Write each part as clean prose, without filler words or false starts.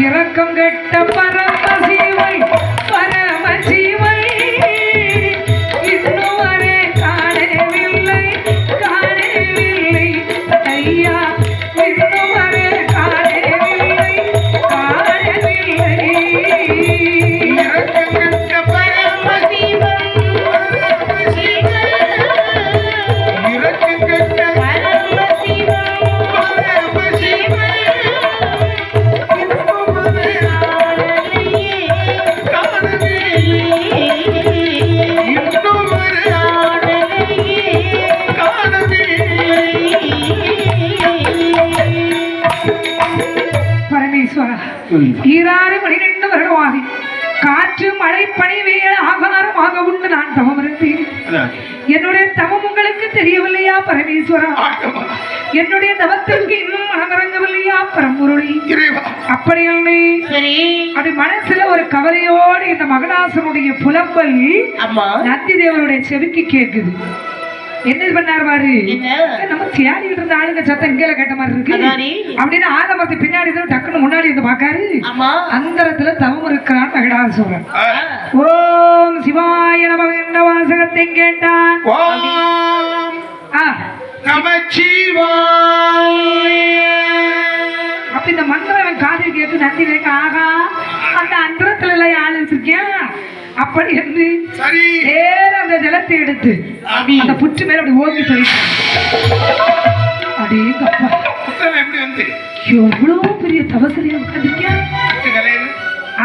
இரக்கம் கெட்ட பரமசிவை பரமசிவை இன்னும் வரை காணவில்லை காணவில்லை ஐயா இன்னும் வரை காணவில்லை காணவில்லை இரக்கம் கெட்ட பரமசிவை இரக்கம் கெட்ட ஈராறு 12 வருடமாகி காற்று மழை பனி வெயில் ஆகாரமாக உண்டு நான் தவம் இருந்தேன். என்னுடைய தவம் உங்களுக்கு தெரியவில்லையா பரமேஸ்வரா? என்னுடைய தவத்திற்கு இன்னும் மனமிறங்கவில்லையா பரம்பொருளி? அப்படி இல்லை அப்படி மனசுல ஒரு கவலையோடு இந்த மகனாசனுடைய புலம்பல் நந்தி தேவனுடைய செவிக்கு கேட்குது. என்ன பண்ணாரு பாரு, நம்ம தேடிட்டு இருந்த ஆளுங்க சத்தம் இங்கே கேட்ட மாதிரி இருக்கு அப்படின்னு ஆதமத்தை பின்னாடி டக்குன்னு முன்னாடி இருந்து பாக்காரு. அந்தரத்துல தவம் இருக்கிறான் மகிடாசுரன். ஓம் சிவாய நம என்ற வாசகத்தை கேட்டான். அப்ப இந்த மந்திரம் காதில் கேட்டு நந்தி கேட்க ஆகா அந்த அந்தரத்துல எல்லாம் ஆளு வச்சிருக்கேன் அப்படி என்று நேர அந்த ஜலத்தை எடுத்து அந்த புற்று மேல அப்படி ஓங்கி போயிட்டான். எவ்வளவு பெரிய தவசரியா உட்காந்துருக்கேன்.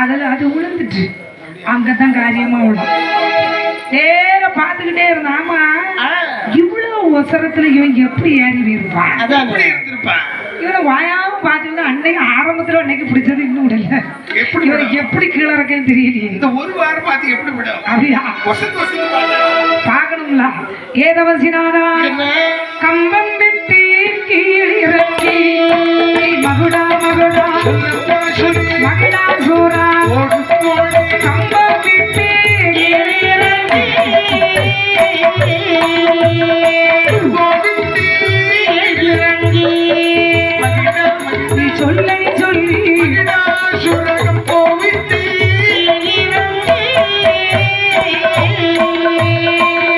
அதுல அது உழந்துட்டு அங்கதான் காரியமா உள்ள நேர பாத்துக்கிட்டே இருந்தாமா இவ்வளவு ஒசரத்துல இவன் எப்படி ஏறி இருப்பான். இவனை வாயாம பாத்துக்கிட்டு அன்னைக்கு ஆரம்பத்துல அன்னைக்கு பிடிச்சது இன்னும் விடல. இவனுக்கு எப்படி கீழே இருக்கேன்னு தெரியலையே. இந்த ஒரு வாரம் பார்த்து எப்படி விடும் அப்படியா பாக்கணும்ல. ஏதவசினாரா கம்பம் விட்டு கீழிறங்கி மகுடா மகுடா மகிடா சூரா கம்பம் விட்டு கீழிறங்கி நீ சொல்லி சொல்லி சுரகம் போவிட்டு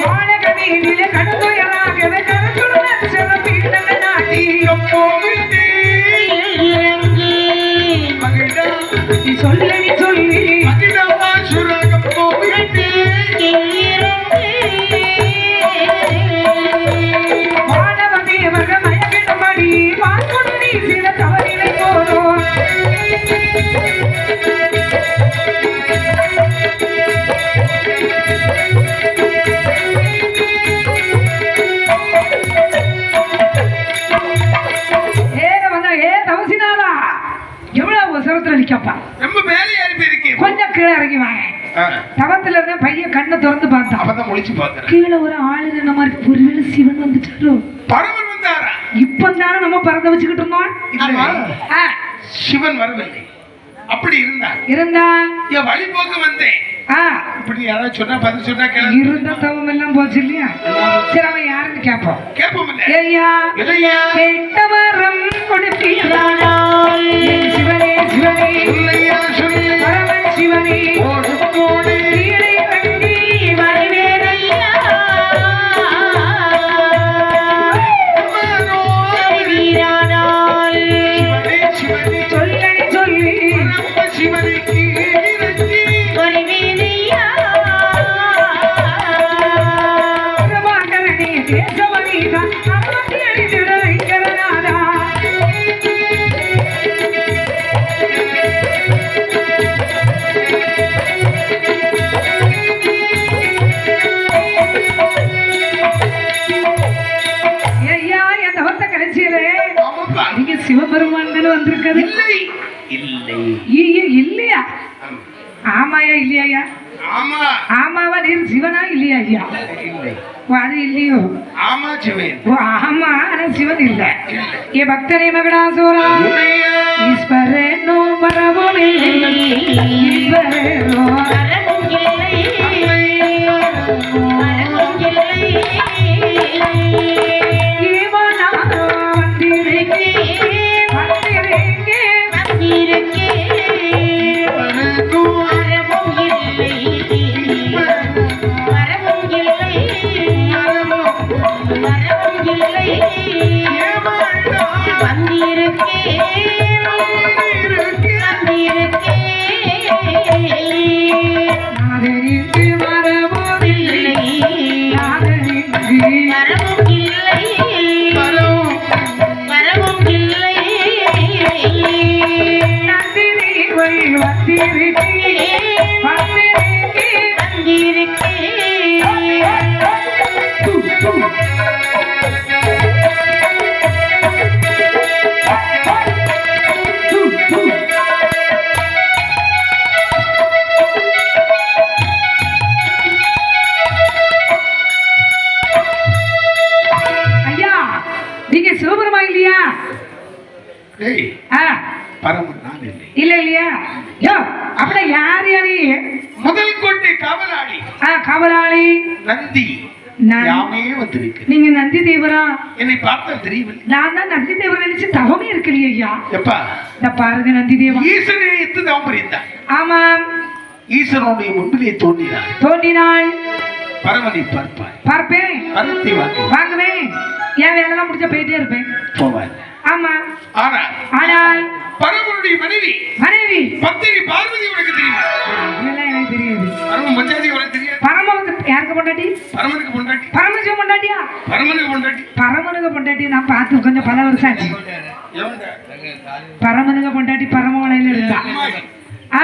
வாழகமீனிலே கடுதுயராகவே கருத்துடன் சிறப்பீட்டன நாட்டி போவிட்டு மகிழா நீ சொல்லி சொல்லி மகிழா சுரகம் போவிட்டு வானவதேவக மயக்கிடபடி வாக்குடு நீ சில தவறினை போறோம். கொஞ்சம் கீழே இறங்கி வாங்க. தவத்துல இருந்த பையன் கண்ணை திறந்து பார்த்தா கீழே ஒரு ஆளு என்ன மாதிரி ஒருவேளை சிவன் வந்துட்டாரோ. இப்பதானே நம்ம பறந்து வச்சுக்கிட்டு இருந்தோம். சிவன் வரவில்லை. அப்படி இருந்தால் என் வழிபோக்கு வந்தேன். இப்படி யாராவது சொன்னா பதில் சொன்னா இருந்த தவம் எல்லாம் போச்சு இல்லையா? சரி அவன் யாருன்னு கேட்போம். கேட்போம் ஐயா கேட்டவரம் கொடுப்பீரானா சிவனே சிவனே பரமன் சிவனே கீழே இறங்கி வருவேனையா சொல்லி சொல்லி சிவனுக்கு சிவபெருமான் வந்திருக்கிறது இல்லையா? ஆமாயா இல்லையா? ஆமாவா நீர் சிவனா இல்லையா? ஐயா அது இல்லையோ? ஆமா சிவன். ஆமா ஆனா சிவன் இல்ல. ஏ பக்தரே மகடாசூரா ஈஸ்வரனோ வரவும் இல்லை ஈஸ்வரனோ வரவும் இல்லை வந்திருக்கே வந்திருக்கே வந்திருக்கே வந்திருக்கே ஐயா நீங்க சிவபெருமா இல்லையா? டேய் ஆ, பரமன் நான் இல்லை. இல்ல இல்லையா? யோ அப்படி யார் யாரு? முதல் கோட்டை காவலாளி கவலாளி நந்தி நான். யாமே வந்திருக்கு. நீங்க நந்தி தேவரா? என்னை பார்த்தா தெரியவில்லை. நான் தான் நந்தி தேவரை நினைச்சு தவமே இருக்கலையே ஐயா. எப்பா இந்த பாருங்க நந்தி தேவா. ஈசனை எத்து தவம் புரிந்தார். ஆமாம், ஈசனுடைய முன்பிலே தோன்றினார். தோன்றினாள். பரமனை பார்ப்பார். பார்ப்பேன், பரத்தை வாங்க வாங்குவேன், என் வேலைலாம் முடிச்சா போயிட்டே இருப்பேன். போவார். ஆமா, ஆனால் ஆனால் பரமனுடைய மனைவி மனைவி பத்திரி பார்வதி உனக்கு தெரியுமா? இதெல்லாம் எனக்கு தெரியாது. பரம மஞ்சாதி உனக்கு தெரியாது? பரமனுக்கு யாருக்கு பொண்டாட்டி? பரமனுக்கு பொண்டாட்டி. பரமசிவ பொண்டாட்டியா? பரமனுக்கு பொண்டாட்டி. பரமனுக்கு பொண்டாட்டி நான் பார்த்து கொஞ்சம் பல வருஷம் ஆச்சு. எவன்டா? பரமனுக்கு பொண்டாட்டி பரமவளையில இருந்தா. ஆ,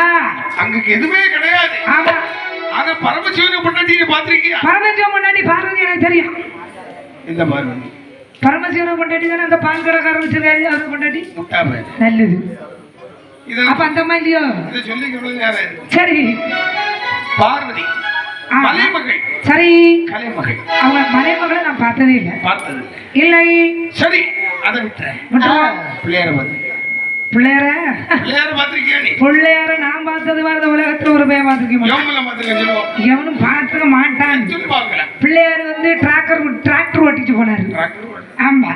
அங்க எதுவுமே கிடையாது. ஆமா, ஆனா பரமசிவனுக்கு பொண்டாட்டி பாத்திருக்கியா? பரமசிவ பொண்டாட்டி பார்வதி எனக்கு தெரியும். இந்த பார்வதி பரமசிவனை பொண்டாட்டி தானே அந்த பால் கடைக்காரர் வச்சிருக்காரு, அவருக்கு பொண்டாட்டி. முட்டாப நல்லது. இதெல்லாம் அப்ப அந்த அம்மா இல்லையோ? இதை சொல்லி எவ்வளவு நேரம் இருக்கு? சரி, பார்வதி ஆ. மலைமகள் சரி, கலைமகள் அவங்க மலைமகளை நான் பார்த்ததே இல்லை. பார்த்தது இல்லை, சரி, அதை விட்டுறேன். விட்டுருவா. பிள்ளையார பார்த்து பிள்ளையார பிள்ளையார பார்த்திருக்கியா நீ? பிள்ளையார நான் பார்த்தது மாதிரி உலகத்துல ஒரு பேர் பார்த்துருக்கேன். எவங்கள பார்த்துருக்க சொல்லுவோம். எவனும் பார்த்துக்க மாட்டான். சொல்லி பார்க்கலாம். பிள்ளையார் வந்து டிராக்டர் ஓட்டிட்டு போனாரு. ஆமா,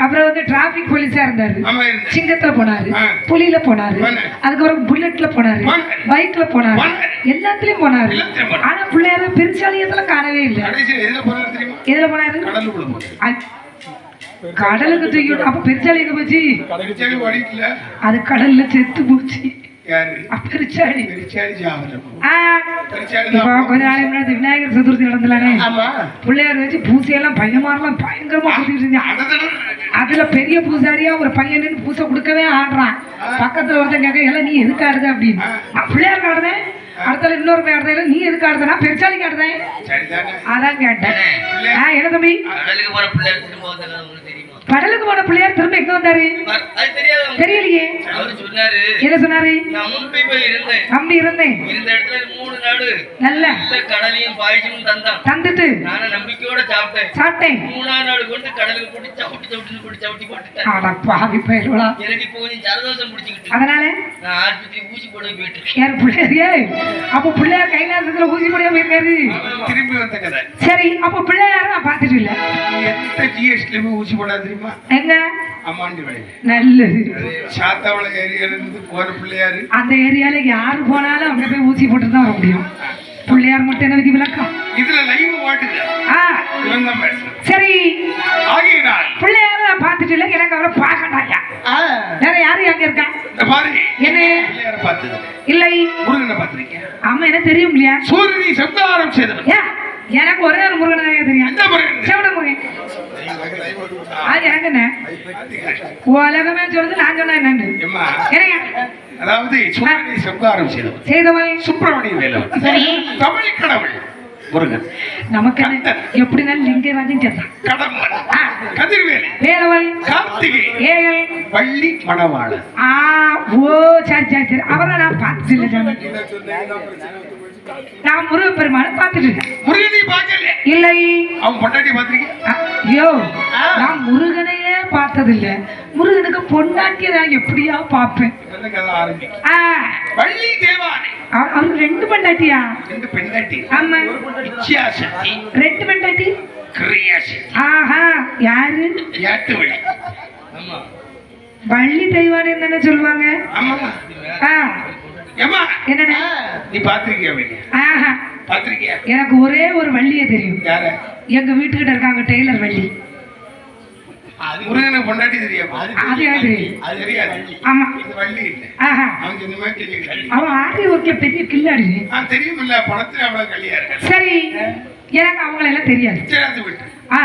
அப்புறம் வந்து டிராபிக் போலீஸா இருந்தாரு. ஆமா இருந்தேன். சிங்கத்துல போனாரு, ஆ. புலியில போனாரு, போனாரு. அதுக்கப்புறம் புல்லட்ல போனாரு, போனாரு. பைக்ல போனாரு, போனாரு. எல்லாத்துலயும் போனாரு. எல்லாத்துலயும் போனாரு. ஆனா பிள்ளையார பெருசாலியத்துல காணவே இல்லை. கடைசியில் எதுல போறது தெரியுமா? எதுல போனாரு? கடலுக்குள்ள போகுது. கடலுக்கு தூக்கி விட்டு. அப்ப பெருசாலி எங்க போச்சு? பெருச்சாளி ஓடிக்கல. அது கடல்ல செத்து போச்சு. யாரு? பெருசாலி. பெருச்சாளி சாவல. ஆ, பெருச்சாளி இப்போ தான். கொஞ்ச நாளைக்கு முன்னாடி விநாயகர் சதுர்த்தி நடந்தலானே, ஆமா. பிள்ளையார் வச்சு பூசையெல்லாம் பையன்மாரெல்லாம் பயங்கரமா குத்திட்டு இருந்தான். அதுதான். அதுல பெரிய பூசாரியா ஒரு பையன் நின்னு பூசை கொடுக்கவே ஆடுறான். பக்கத்துல ஒருத்தன் கேட்க, எல்லாம் நீ எதுக்கு ஆடுத அப்படின்னு. நான் பிள்ளையாருக்கு ஆடுதேன். அடுத்தால இன்னொரு போய் ஆடுறதுல நீ எதுக்கு ஆடுதா? பெருசாலிக்கு ஆடுதேன். சரிதானே? அதான் கேட்டேன். என்ன தம்பி? கடலுக்கு போற பிள்ளையார் திரும்ப வந்தாரு, உங்களுக்கு தெரியுமா? கடலுக்கு போன பிள்ளையார் திரும்ப எங்க வந்தாரு? அது தெரியாது உங்களுக்கு? தெரியலையே. அவரு சொன்னாரு, என்ன சொன்னாரு? நான் முன்பே போய் இருந்தேன். அப்படி இருந்தேன். இருந்த இடத்துல 3 நாடு நல்ல நல்ல கடலையும் பாயசமும் தந்தான். தந்துட்டு நானும் நம்பிக்கையோட சாப்பிட்டேன். சாப்பிட்டேன். 3ஆம் நாடு கொண்டு கடலுக்கு போட்டு சவுட்டி போட்டுட்டேன். அட பாவி பயிர்களா. எனக்கு இப்போ கொஞ்சம் ஜலதோஷம் பிடிச்சிக்கிட்டு அதனால நான் ஆஸ்பத்திரி ஊசி போட போயிட்டு யார் பிள்ளையாரியே? அப்ப பிள்ளையார் கைலாசத்துல ஊசி போடியா போயிருக்காரு. திரும்பி வந்த கதை. சரி, அப்ப பிள்ளையார நான் பார்த்துட்டு இல்ல. எந்த ஜிஎஸ்டிலுமே ஊசி போடாது தெரியுமா? எங்க? அம்மாண்டி வழியில. நல்லது. சாத்தாவளை ஏரியால இருந்து போற பிள்ளையாரு. அந்த ஏரியால யாரு போனாலும் அங்க போய் ஊசி போட்டு தான் வர முடியும். பிள்ளையார் மட்டும் என்ன விதி விளக்கம்? இதுல லைவ் ஓட்டுது. ஆ, இவன் தான் பேசுறான். சரி, ஆகியனால் பிள்ளையார நான் பார்த்துட்டு இல்ல, எனக்கு அவரை பார்க்கண்டாயா. வேற யாரு அங்க இருக்கா? இந்த மாதிரி என்ன? பிள்ளையார பார்த்தது இல்லை. முருகனை பார்த்திருக்கேன். ஆமா, என்ன தெரியும் இல்லையா? சூரியனை சம்ஹாரம் செய்தவன். ஏன்? எனக்கு ஒரே ஒரு முருகன் தெரியும். எந்த முருகன்? செவட முருகன். அது எனக்கு என்ன? உலகமே சொல்றது நான் சொன்னா என்னன்னு. எம்மா, என்னங்க? அதாவது சூரியனை சம்ஹாரம் செய்தவன் செய்தவன் சுப்பிரமணிய வேலவன். சரி. தமிழ் கடவுள் முருகன். நமக்கு என்ன? எப்படினாலும் லிங்கராஜன் சேர்ந்தான். கடம்பன், கதிர்வேலு, வேலவன், கார்த்திகை, ஏகல், வள்ளி, மணவாளன். ஆ, ஓ, சரி சரி சரி. அவரை நான் பார்த்துட்டு இல்லை சாமி. நான் முருகன் பெருமாளை பார்த்துட்டு இருக்கேன். முருகனை பார்க்கல. இல்லை. அவன் பொண்டாட்டி பார்த்திருக்கேன். ஐயோ, நான் முருகனையே பார்த்ததில்லை. முருகனுக்கு பொண்டாட்டியை நான் எப்படியா பார்ப்பேன்? கதை ஆரம்பிக்கும். ஆ, வள்ளி தேவானை அவருக்கு 2 பொண்டாட்டியா? 2 பெண்டாட்டி. ஆமா, இச்சியாசக்தி, 2 பொண்டாட்டி. கிரியாசக்தி. ஆஹா, யாரு? யாட்டு வழி. ஆமா. வள்ளி தெய்வானை தானே சொல்லுவாங்க. ஆமா. ஆ, ஏம்மா, என்னடா? நீ பார்த்திருக்கியா வள்ளி? ஆஹா, பார்த்திருக்கியா? எனக்கு ஒரே ஒரு வள்ளியை தெரியும். யார? எங்க வீட்டுக்கிட்ட இருக்காங்க, டெய்லர் வள்ளி. முருகனை பொண்டாட்டி தெரியாம? அது எனக்கு தெரியும். அது தெரியாது. ஆமா. இது வள்ளி இல்லை. ஆஹா, அவன் சொன்ன மாதிரி தெரியும். அவன் ஆரி ஒர்க்க பெரிய கில்லாடி. தெரியும் இல்ல, பணத்துல அவ்வளவு கல்லியா இருக்க. சரி, எனக்கு அவங்கள எல்லாம் தெரியாது. தெரியாது விட்டு. ஆ,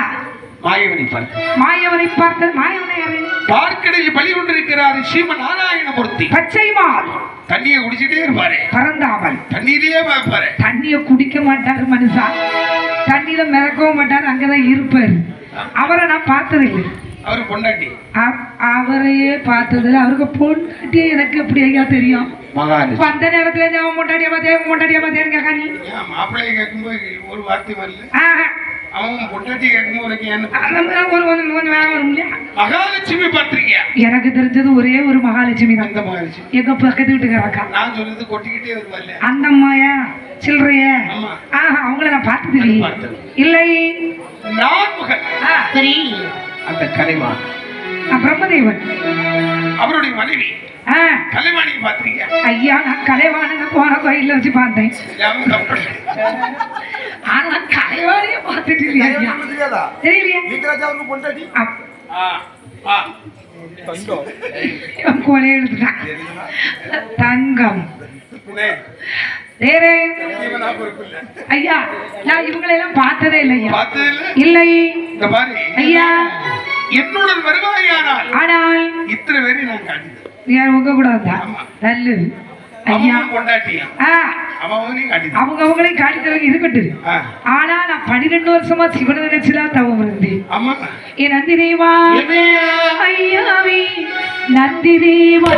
மாயவனை பார்த்து மாயவனை பார்த்தது மாயவனை யாரு? பார்க்கடையில் பலி கொண்டிருக்கிறார் ஸ்ரீமன் நாராயணமூர்த்தி. பச்சைமால் தண்ணியை குடிச்சிட்டே இருப்பாரு, பரந்தாமல் தண்ணீரையே பார்ப்பாரு. தண்ணிய குடிக்க மாட்டாரு மனுஷா, தண்ணியில மிதக்கவும் மாட்டாரு, அங்கதான் இருப்பாரு. அவரை நான் பார்த்தது இல்லை. அவரு பொண்டாட்டி அவரையே பார்த்தது, அவருக்கு பொண்டாட்டியே எனக்கு எப்படி ஐயா தெரியும்? மகாலட்சுமி. அந்த நேரத்துல அவன் பொண்டாட்டியா பார்த்தேன் கேட்கா நீ மாப்பிள்ளைய கேட்கும்போது ஒரு வார்த்தை வரல, ஆஹா. அவன் பொண்டாட்டி கேட்கும்போது கொஞ்சம் வேலை வரும் இல்லையா? மகாலட்சுமி பார்த்திருக்கியா? எனக்கு தெரிஞ்சது ஒரே ஒரு மகாலட்சுமி தான். அந்த மகாலட்சுமி எங்க பக்கத்து வீட்டுக்காரக்கா. நான் சொல்றது கொட்டிக்கிட்டே வருவாள் அந்த அம்மாயா சில்லறைய? ஆமா. ஆஹா, அவங்கள நான் பார்த்தது இல்லை. நான்முகன் சரி, அந்த கலைவான் பிரம்மதேவன் அவருடைய மனைவி கலைவாணி பார்த்திருக்கியா? ஐயா, நான் கலைவாணனை போன கோயில்ல வச்சு பார்த்தேன். ஆனா கலைவாணிய பார்த்துட்டு இல்லையா? தெரியலையா? கொலை எழுதுட்டான் தங்கம். ஐயா, நான் இவங்களெல்லாம் பார்த்ததே இல்லையா? இல்லை ஐயா. என்னுடன் வருவாயானால் ஆனால் இத்தனை பேரை நான் காட்டினேன். யார் உங்க கூட வந்தா? நல்லது ஐயா. பொண்டாட்டியா அவங்க அவங்களையும் காட்டித்தவங்க இருக்கட்டும். ஆனா நான் 12 வருஷமா சிவனை நினைச்சுதான் தவம் இருந்தேன். ஏ நந்தி தேவா, ஐயாவே நந்தி தேவா,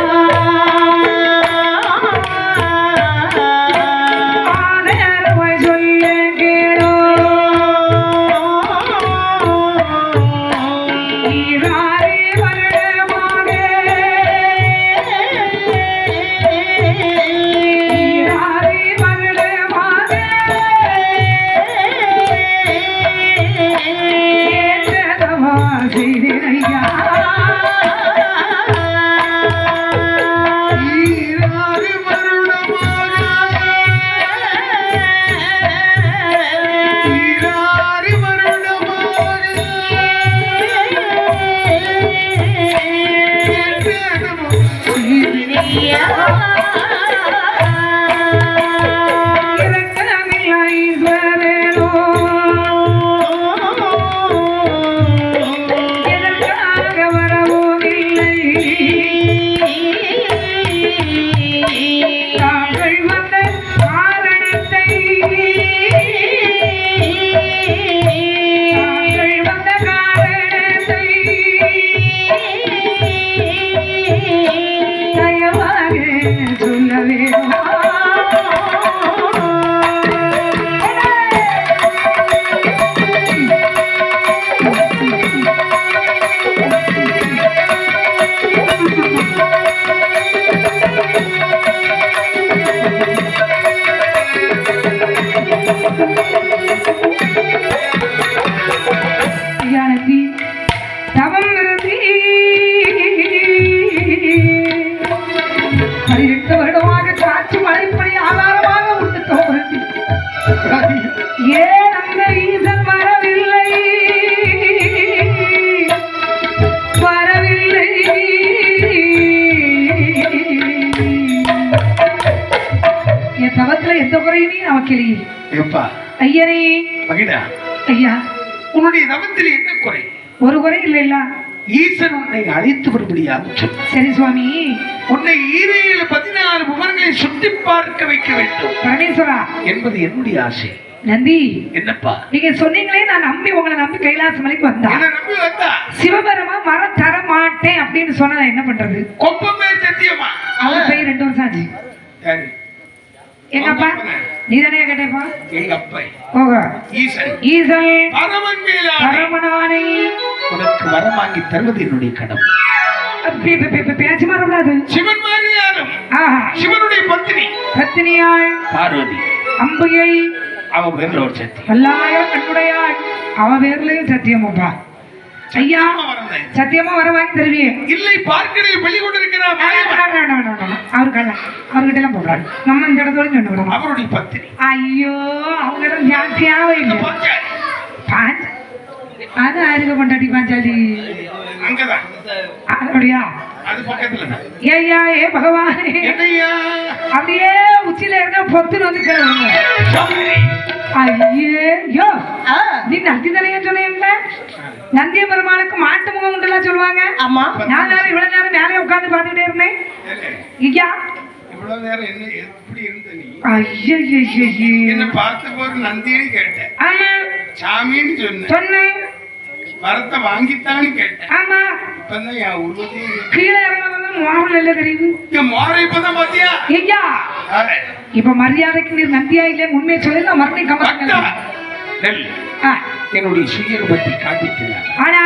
எந்த குறையுமே நமக்கு ஐயரே. ஐயா, உன்னுடைய தவத்தில் என்ன குறை? ஒரு குறை இல்ல. ஈசன் உன்னை அழைத்து வரும்படியாக. சரி சுவாமி, உன்னை 14 புவனங்களை சுற்றி பார்க்க வைக்க வேண்டும் பரமேஸ்வரா என்பது என்னுடைய ஆசை. நந்தி, என்னப்பா நீங்க சொன்னீங்களே, நான் உங்களை நம்பி கைலாச மலைக்கு வந்தா சிவபெருமா வரம் தர மாட்டேன் அப்படின்னு சொன்னா என்ன பண்றது? கொப்பமே சத்தியமா? அவர் போய் 2 வருஷம் ஆச்சு. எங்க அப்பா நீதானே கேட்டேப்பா? எங்க அப்பா ஈசன் பரமனானை உனக்கு வரம் வாங்கி தருவது என்னுடைய கடமை. பேச்சு மாறக்கூடாது. சிவன் மாதிரி யாரும் சிவனுடைய பத்தினியாள் பார்வதி அம்பிகை, அவ பேர்ல ஒரு சத்தியம். எல்லாரும் கண்ணுடையாள், அவ பேர்லயும் சத்தியமாப்பா. ஐயா, சத்தியமா வர வாங்கி தருவியே? இல்லை, பார்க்கடையில் பலி கொண்டிருக்கிறார். அவர்கிட்ட எல்லாம் போடுறாரு. நம்ம இந்த இடத்தோட சொன்ன அவருடைய பத்தினி. ஐயோ, அவங்க தேவை இல்லை. அது ஆருக கொண்டாடி பாஞ்சாலி அங்கதான் அப்படியா? அது பக்கத்துல. ஐயா, ஏ பகவானே, அப்படியே உச்சியில இருந்தா பொத்துன்னு வந்து ஐயோ நீ நந்தி தலைய சொன்னீங்க நந்திய பெருமாளுக்கு மாட்டு முகம் உண்டுலாம் சொல்லுவாங்க. ஆமா நான் நேரம் இவ்வளவு நேரம் மேலே உட்கார்ந்து பார்த்துட்டே இருந்தேன். ஐயா இவ்வளவு நேரம் என்ன எப்படி இருந்த நீ? ஐயோ என்ன பார்த்த போது நந்தின்னு கேட்டேன். ஆமா சாமின்னு சொன்னேன். வரத்தை வாங்கித்தான்னு கேட்டேன். ஆமா இப்பதான் என் உருவதே கீழே இறங்க மோகம் நல்ல தெரியுது. மோர இப்பதான் பாத்தியா? ஐயா இப்ப மரியாதைக்கு நீர் நந்தியா இல்லையா உண்மையை சொல்லி நான் மறுபடியும் கமர்த்தேன். என்னுடைய சுயர் பத்தி காட்டிக்கிறார். ஆனா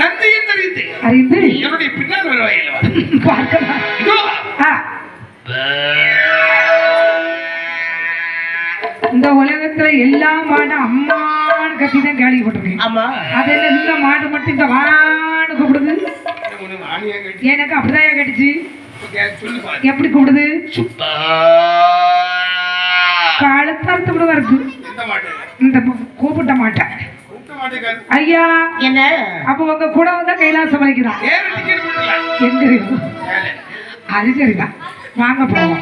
நந்தியும் தெரியுது அறிந்து என்னுடைய பின்னால் வருவாயில் பார்க்கலாம். இந்த உலகத்துல எல்லா மாடும் அம்மான்னு கத்தி தான் கேள்விப்பட்டிருக்கேன். ஆமா அதெல்லாம் இந்த மாடு மட்டும் இந்த வான்னு கூப்பிடுது. எனக்கு அப்படிதான் கேட்டுச்சு. எப்படி கூப்பிடுது? காலத்தார்த்து கூட வருது. இந்த கூப்பிட்ட மாட்டேன் ஐயா. என்ன அப்ப உங்க கூட வந்தா கைலாசம் வரைக்குதான். எங்க இருக்கு? அது சரிதான். வாங்க போவோம்.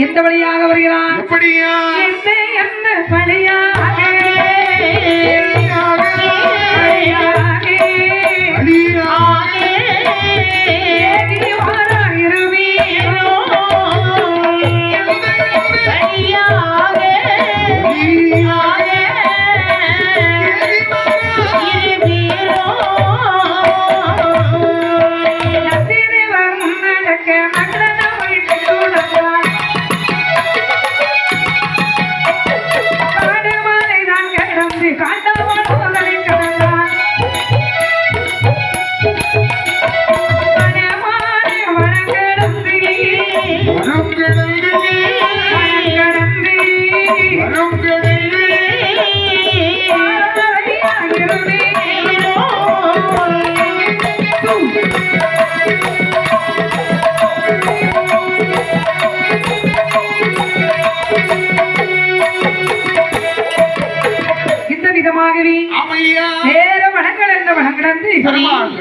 எந்த வழியாக வருகிறான்? எந்த வழியாக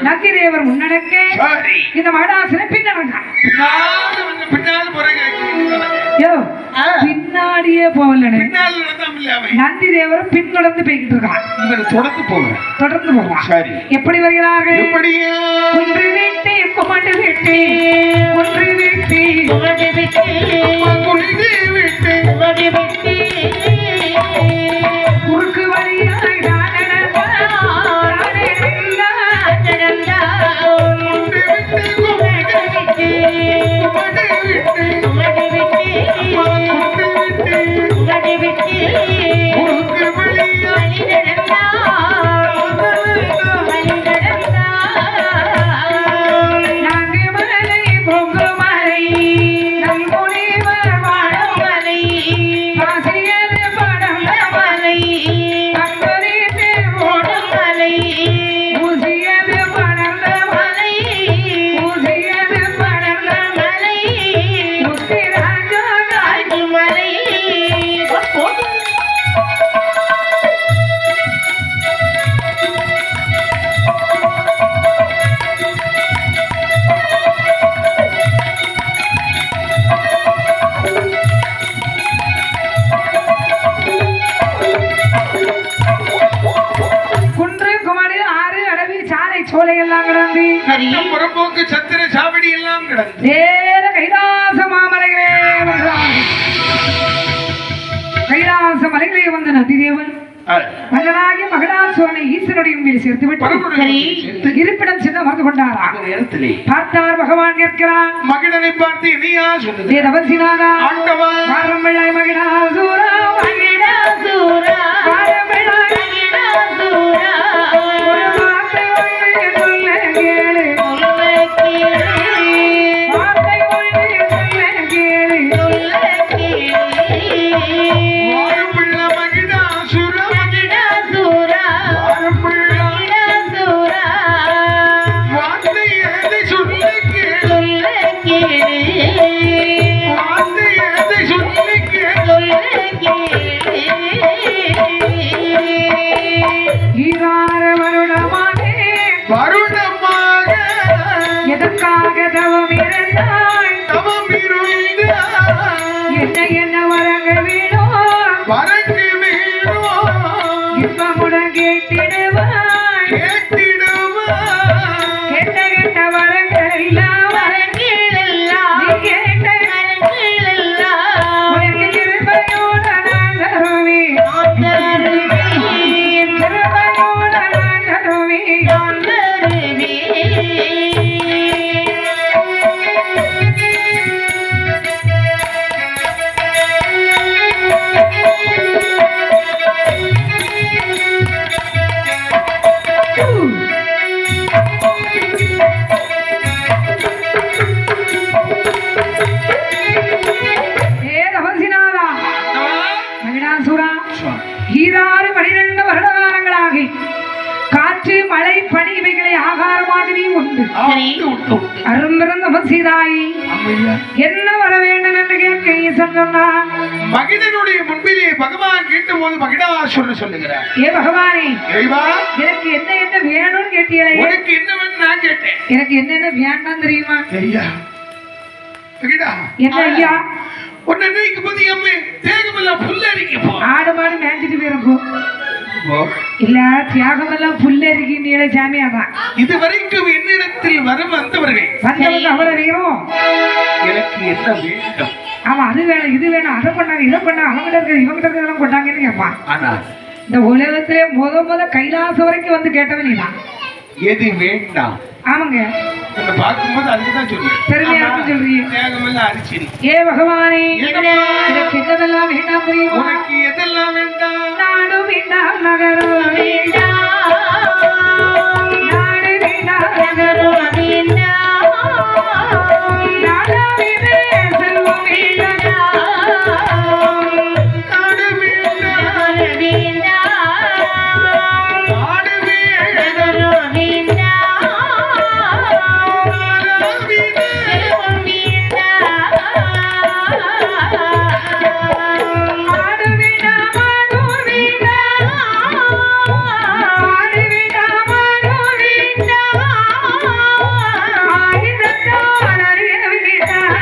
நந்தி தேவர் முன்னடக்க இந்த மடாசன பின்னடங்க பின்னாடியே போகல. நந்தி தேவரும் பின்தொடர்ந்து போய்கிட்டு இருக்கான். தொடர்ந்து போவான். எப்படி வருகிறார்கள்? ஒன்று வீட்டு குமண்டு வீட்டு ஒன்று வீட்டு குறுக்கு வழியாய் கைலாச மலைகளே வந்த நந்திதேவன் மன்னனாகிய மகடாசுரனை ஈஸ்வரனுடைய மேல் சேர்த்து விட்டு இருப்பிடம் சென்று அமர்ந்து கொண்டாரா. பார்த்தார் பகவான் கேட்கிறான். மகிழனை பார்த்து இனியா சொன்னது தவசினாரா வாரம்பிள்ளாய் மகிடாசூரா மகிடாசூரா வாரம்பிள்ளாய் மகிடாசூரா ஒரு வார்த்தை ஒன்று சொல்ல கேளு வார்த்தை ஒன்று சொல்ல கேளு சொல்லு பனி இவைகளை ஆகாரமாகவே உண்டு சரி. அரும்பிறந்த மசீதாயி அம்மையா, என்ன வர வேண்டும் என்று கேட்க ஈசன் சொன்னான். மகிழனுடைய முன்பிலே பகவான் கேட்ட போது மகிடாசுரன் சொல்லுகிறார், ஏ பகவானே, இறைவா, எனக்கு என்ன என்ன வேணும்னு கேட்டீங்களே, உனக்கு என்ன வேணும் நான் கேட்டேன். எனக்கு என்னென்ன வேண்டாம் தெரியுமா? ஐயா, மகிடா, என்ன ஐயா? உன்னை நினைக்கும் போது அம்மே தேகமெல்லாம் புல்லரிக்க போ. ஆடு மாடு மேய்ச்சிட்டு போயிருக்கும் இல்ல, தியாகமெல்லாம் புல்லரிக்கு நீள ஜாமியாதான் இதுவரைக்கும் என்னிடத்தில் வரும் வந்தவர்கள் வந்தவங்க அவ்வளவு வீரம். எனக்கு என்ன வேண்டும்? ஆமா, அது வேணும் இது வேணும், அதை பண்ணாங்க இதை பண்ணாங்க, அவங்ககிட்ட இருக்கிற இவங்கிட்ட இருக்கிறதெல்லாம் கொண்டாங்கன்னு கேட்பான். ஆனால் இந்த உலகத்திலே முத கைலாசம் வரைக்கும் வந்து கேட்டவன் நீதான். எது வேண்டாம்? ஆமாங்க, உன்னை பார்க்கும்போது அதுக்குதான் சொல்றேன். பெருமையா சொல்றீங்க. தேகமெல்லாம் அரிசி. ஏ பகவானே, என்னம்மா? எனக்கு என்னதெல்லாம் வேண்டாம் தெரியுமா? உனக்கு எதெல்லாம் வேண்டாம்? நாடு வேண்டாம், நகரம் வேண்டாம், நாடு வேண்டாம், நகரம் வேண்டாம், நாடாவிலே செல்வம் வேண்டாம், நாடு வேண்டாம், நாடு வேண்டாம், நாடு வேண்டாம், நகரம் வேண்டாம், செல்வம் வேண்டாம், நாடு வேண்டாம், நாடு வேண்டாம், நாடு வேண்டாம், நாடு வேண்டாம், ஆயுதத்தால் அறிய வேண்டாம்.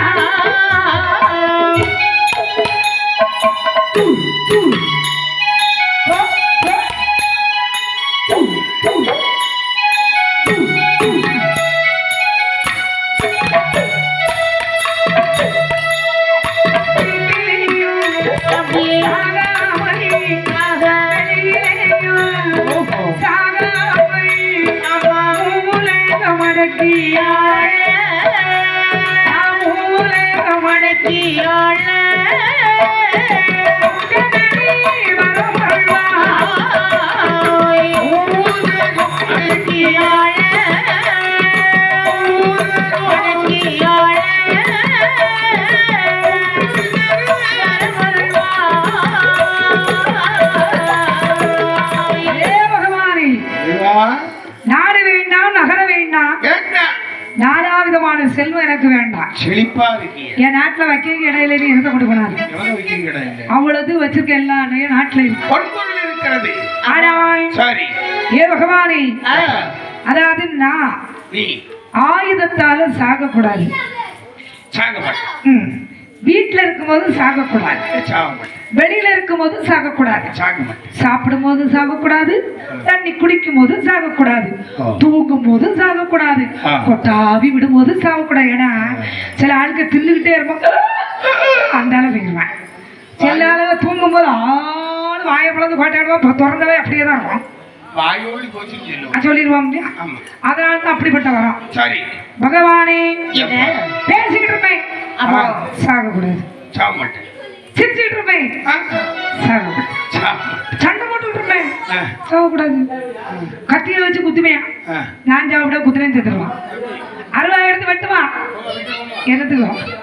நாடு வேண்டாம், நகர வேண்டாம், வேண்டாம். நானாவிதமான செல்வம் எனக்கு வேண்டாம். செழிப்பா இருக்கீங்க. என் நாட்டுல வைக்க இடையில இருந்த கொடுக்கணும். எவ்வளவு வைக்கிறீங்க இடையில? அவ்வளவு வச்சிருக்க எல்லா நாட்டுல இருக்கு. பொன்பொருள் இருக்கிறது. ஆனால் சரி. ஏ பகவானே, அதாவது நான் நீ ஆயுதத்தால சாகக்கூடாது. சாக மாட்டேன். வீட்டுல இருக்கும்போது சாகக்கூடாது, சாக மாட்டேன். வெளியில இருக்கும்போது சாகக்கூடாது, சாக மாட்டேன். சாப்பிடும் போது சாகக்கூடாது, தண்ணி குடிக்கும் போது சாகக்கூடாது, ஆ. தூங்கும் போது சாகக்கூடாது, ஆ. கொட்டாவி விடும் போது சாகக்கூடாது. ஏன்னா சில ஆளுக்கு தின்னுகிட்டே இருப்பாங்க, அந்த அளவு போயிடுவேன். சில ஆளுங்க தூங்கும் போது ஆளு வாயை பிளந்து கொட்டாடுவா, திறந்தவே அப்படியே தான் இருக்கும். வாயோடு போச்சுன்னு சொல்லுவோம். சொல்லிடுவோம் இல்லையா? ஆமா. அதனால தான் அப்படிப்பட்ட வரோம். சரி. பகவானே, என்ன? பேசிக்கிட்டு இருப்பேன், சாகக்கூடாது. சாக மாட்டேன். சிரிச்சுக்கிட்டு இருப்பேன், சாகக்கூடாது. சாக மாட்டேன். சண்டை போட்டுக்கிட்டு இருப்பேன், சாகக்கூடாது. கத்தியை வச்சு குத்துவேன், நான் சாப்பிட குத்துனேன்னு செத்துருவான். அருவா எடுத்து வெட்டுவான், என்னத்துக்கு?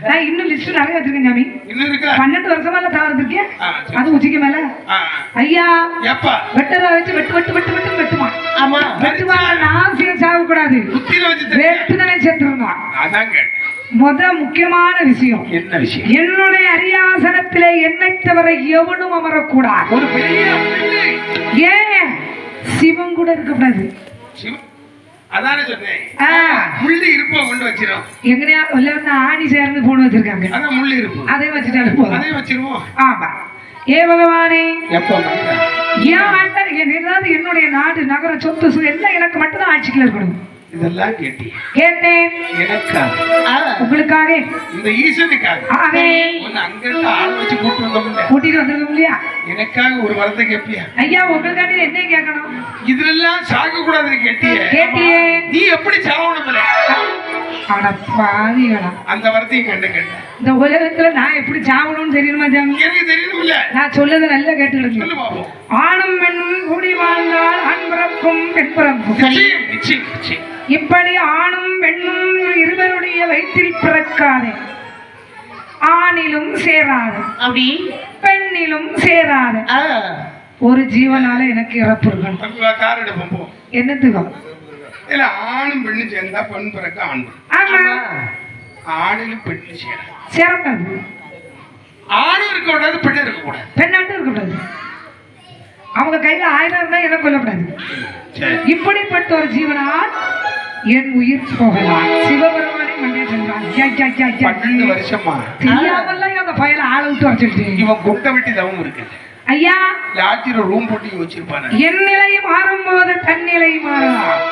நான் இன்னும் லிஸ்ட் நிறைய வச்சிருக்கேன் சாமி. இன்னும் இருக்கா? 12 வருஷமா தவறதுக்கேன். சரி. அது உச்சிக்கு மேல ஐயா எப்பா வெட்டதா வச்சு வெட்டு வெட்டு வெட்டு வெட்டு வெட்டுவான். ஆமா. வெட்டுவான், நான் சாகக்கூடாது. குத்தில வச்சு வெட்டுதானே செத்துருந்தான். அதான் கேட்டேன். முக்கியமான விஷயம் என்ன விஷயம்? என்னுடைய அரியாசனத்திலே என்னை தவிர எவனும் அமரக்கூடாது. ஒரு பெரிய புள்ளி. ஏன் சிவன் கூட இருக்கக்கூடாது. அதானே சொன்னேன். முள்ளு இருப்போம் கொண்டு வச்சிரும். எங்கனையா வந்து ஆணி சேர்ந்து போன வச்சிருக்காங்க, அதான் முள்ளு இருப்போம். அதே வச்சுட்டாலும் போதும். அதே வச்சிருவோம். ஆமா. ஏ பகவானே, எப்போ ஏதாவது என்னுடைய நாடு நகர சொத்து எல்லாம் எனக்கு மட்டும்தான் ஆட்சிக்குள்ள இருக்கணும். இதெல்லாம் கேட்டீங்க? கேட்டேன். எனக்காக, உங்களுக்காக, இந்த ஈசனுக்காக அங்கிருந்து ஆள் வச்சு கூட்டு வந்தோம்ல, கூட்டிட்டு வந்திருக்கோம் இல்லையா? எனக்காக ஒரு வரத்தை கேட்பியா? ஐயா, உங்களுக்காண்டி என்ன கேட்கணும்? இதுல சாக கூடாதுன்னு கேட்டியே, நீ எப்படி சாகணும்ல? அந்த வரத்தையும் கேட்டேன். இந்த உலகத்துல நான் எப்படி சாகணும்னு தெரியணுமா சாமி? எனக்கு தெரியணும்ல. நான் சொல்லதை நல்லா கேட்டுக்கிட்டு. சொல்லு பாப்போம். ஆணும் பெண்ணும் கூடி வாழ்ந்தால் ஆண் பிறப்பும் பெண் பிறப்பும். நிச்சயம், நிச்சயம், நிச்சயம். இப்படி ஆணும் பெண்ணும் இருவருடைய வயிற்றில் பிறக்காது, ஆணிலும் சேராது, அப்படி பெண்ணிலும் சேராது ஒரு ஜீவனால எனக்கு இறப்பு இருக்கணும். கார் எடுப்போம். என்னத்துக்கோ இல்ல ஆணும் பெண்ணும் சேர்ந்தா பெண் பிறக்க ஆண் பிறக்கும். ஆமா ஆணிலும் பெண்ணு சேரும். சேரக்கூடாது, ஆணும் இருக்கக்கூடாது பெண்ணு இருக்கக்கூடாது. பெண்ணாட்டும் இருக்கக்கூடாது. அவங்க கையில 1000 இருந்தா என்ன கொல்லக்கூடாது. சரி. இப்படிப்பட்ட ஒரு ஜீவனால் என் உயிர் போகலாம். சிவபெருமானை மண்டே சென்றான். 12 வருஷமா தெரியாமல்லாம் அந்த பயல ஆளை விட்டு வர சொல்லிட்டு இவன் குட்டை வெட்டி தவம் இருக்கு. ஐயா லாட்ஜில ரூம் போட்டு வச்சிருப்பாரு. என் நிலை மாறும் போது தன் நிலை மாறலாம்.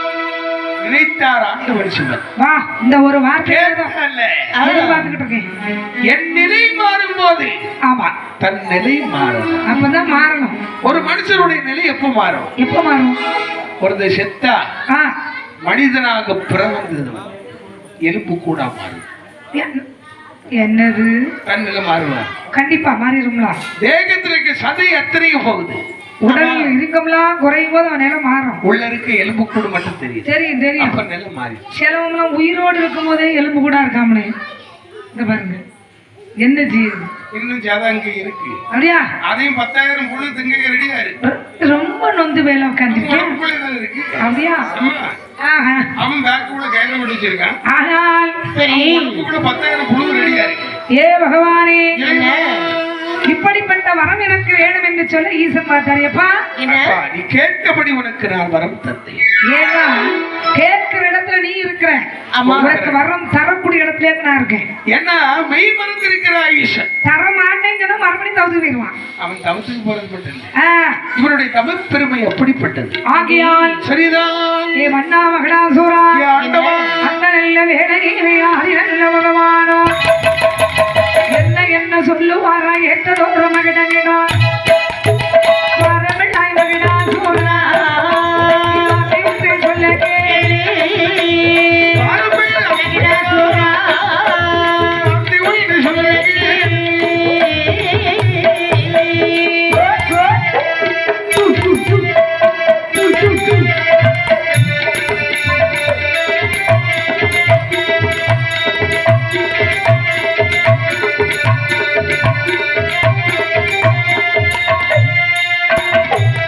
நினைத்தார் ஆண்டவர் சிவன். வா இந்த ஒரு வார்த்தை கேட்கல. எதிர்பார்த்துக்கிட்டு இருக்கேன். என் நிலை மாறும் போது ஆமா தன் நிலை மாறும். அப்பதான் மாறணும். ஒரு மனுஷனுடைய நிலை எப்ப மாறும்? எப்ப மாறும்? ஒருத்தர் செத்தா ஆ, மனிதனாக பிறந்தது எலும்பு கூட மாறும். என்னது தன் நிலை மாறுவார். கண்டிப்பா மாறிடும்ல. தேகத்துல இருக்க சதை அத்தனையும் போகுது. உடல் இருக்கம்லாம் குறையும் போது அவன் நிலை மாறும். உள்ள இருக்க எலும்பு கூட மட்டும் தெரியுது. தெரியும் தெரியும். அப்ப நிலை மாறி. சிலவங்களாம் உயிரோடு இருக்கும் போதே எலும்பு கூட இருக்காமலே. இந்த பாருங்க என்ன ஜீவன் இன்னும் ஜாதகம் இங்க இருக்கு. அப்படியா? அதையும் 10,000 புழு திங்க ரெடியா இருக்கு. ரொம்ப நொந்து வேலை உட்காந்துருக்கேன். இருக்கு. அப்படியா? ஆஹா. அவன் பேக்குள்ள கையில விட்டு வச்சிருக்கான். ஆனால் சரி கூட 10,000 புழு ரெடியா இருக்கு. ஏ பகவானே, இப்படிப்பட்ட வரம் எனக்கு வேணும் என்று சொல்ல ஈசன் பார்த்தாரியப்பா. அப்பா, நீ கேட்டபடி உனக்கு நான் வரம் தந்தேன். ஏன்னா கேட்கிற இடத்துல நீ இருக்கிற, உனக்கு வரம் தரக்கூடிய இடத்துல நான் இருக்கேன். ஏன்னா மெய் மறந்து இருக்கிற ஈசன் தர மாட்டேங்கன்னா மறுபடியும் தவிர்த்து போயிடுவான். அவன் தவத்துக்கு போறது மட்டும் இல்லை, இவனுடைய தமிழ் பெருமை அப்படிப்பட்டது. ஆகையால் சரிதான் ஏ மன்னா மகடாசூரா, ஆண்டவா, அந்த நல்ல வேலையிலே ஆதி நல்ல பகவானோ என்ன என்ன சொல்லுவாரா ஏற்றதோற மகிழங்கினார்.